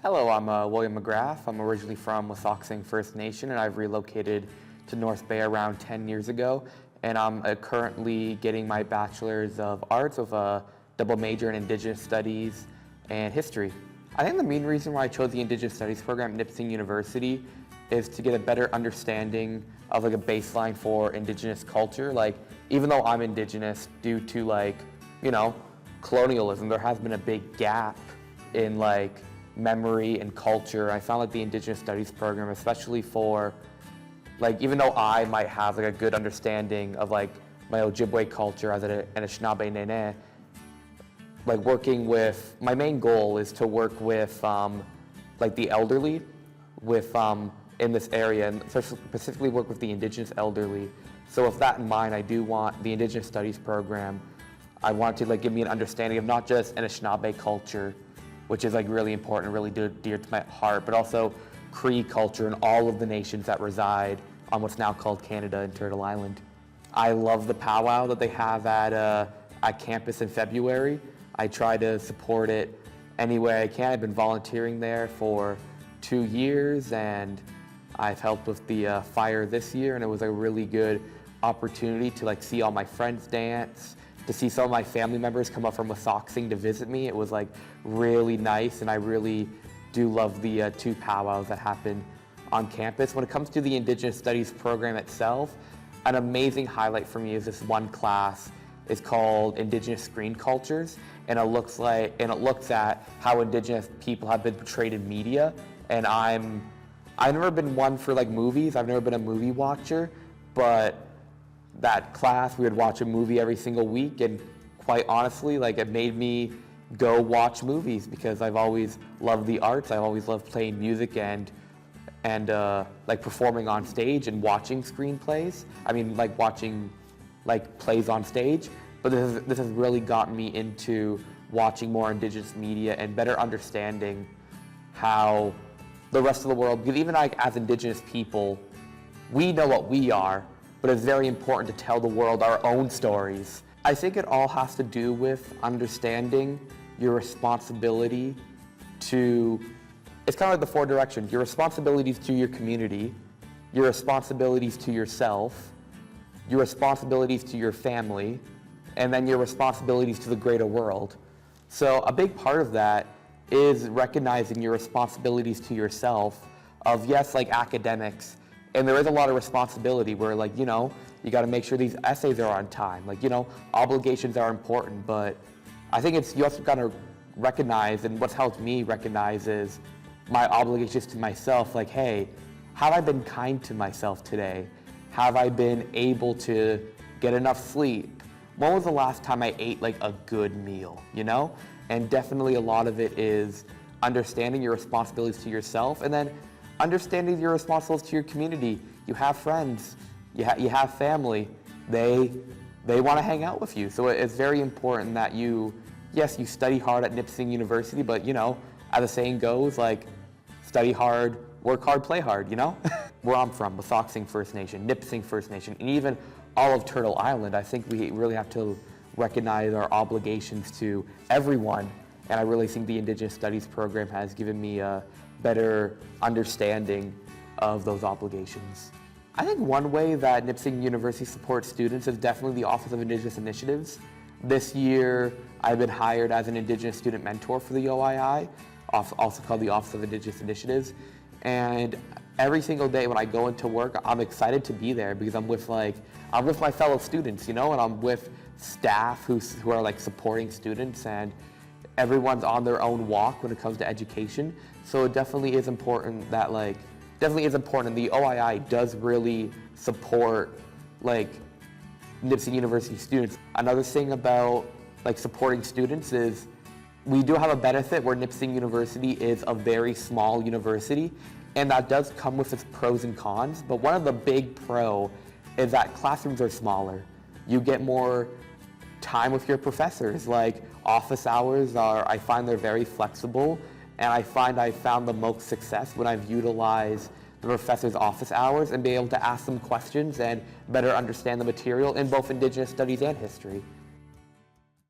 Hello, I'm William McGrath. I'm originally from Nipissing First Nation, and I've relocated to North Bay around 10 years ago. And I'm currently getting my Bachelor's of Arts with a double major in Indigenous Studies and History. I think the main reason why I chose the Indigenous Studies program at Nipissing University is to get a better understanding of a baseline for Indigenous culture. Even though I'm Indigenous, due to colonialism, there has been a big gap in memory and culture. I found the Indigenous Studies program, especially for even though I might have a good understanding of my Ojibwe culture as an Anishinaabe Nene, working with, my main goal is to work with the elderly in this area, and specifically work with the Indigenous elderly. So with that in mind, I do want the Indigenous Studies program, I want to give me an understanding of not just Anishinaabe culture, which is really important, really dear to my heart, but also Cree culture and all of the nations that reside on what's now called Canada and Turtle Island. I love the powwow that they have at campus in February. I try to support it any way I can. I've been volunteering there for 2 years, and I've helped with the fire this year, and it was a really good opportunity to see all my friends dance, to see some of my family members come up from Nipissing to visit me. It was really nice, and I really do love the 2 powwows that happen on campus. When it comes to the Indigenous Studies program itself, an amazing highlight for me is this one class. It's called Indigenous Screen Cultures, and it looks at how Indigenous people have been portrayed in media. And I've never been one for movies. I've never been a movie watcher, but that class, we would watch a movie every single week, and quite honestly, it made me go watch movies because I've always loved the arts. I've always loved playing music and performing on stage and watching screenplays. I mean, watching plays on stage. But this has really gotten me into watching more Indigenous media and better understanding how the rest of the world, because even as Indigenous people, we know what we are, but it's very important to tell the world our own stories. I think it all has to do with understanding your responsibility to, it's kind of the 4 directions, your responsibilities to your community, your responsibilities to yourself, your responsibilities to your family, and then your responsibilities to the greater world. So a big part of that is recognizing your responsibilities to yourself of, yes, academics, and there is a lot of responsibility where, you got to make sure these essays are on time. Obligations are important, but I think you also got to recognize, and what's helped me recognize is my obligations to myself. Hey, have I been kind to myself today? Have I been able to get enough sleep? When was the last time I ate a good meal, And definitely a lot of it is understanding your responsibilities to yourself, and then understanding your responsibilities to your community. You have friends, you have family, they want to hang out with you. So it's very important that you study hard at Nipissing University, but as the saying goes, study hard, work hard, play hard, Where I'm from, Nipissing First Nation, Nipissing First Nation, and even all of Turtle Island, I think we really have to recognize our obligations to everyone, and I really think the Indigenous Studies program has given me a better understanding of those obligations. I think one way that Nipissing University supports students is definitely the Office of Indigenous Initiatives. This year, I've been hired as an Indigenous student mentor for the OII, also called the Office of Indigenous Initiatives. And every single day when I go into work, I'm excited to be there because I'm with my fellow students, and I'm with staff who are supporting students, and everyone's on their own walk when it comes to education. So it definitely is important that the OII does really support Nipissing University students. Another thing about supporting students is we do have a benefit where Nipissing University is a very small university, and that does come with its pros and cons. But one of the big pro is that classrooms are smaller. You get more time with your professors. Office hours I find they're very flexible, and I found the most success when I've utilized the professor's office hours and be able to ask them questions and better understand the material in both Indigenous studies and history.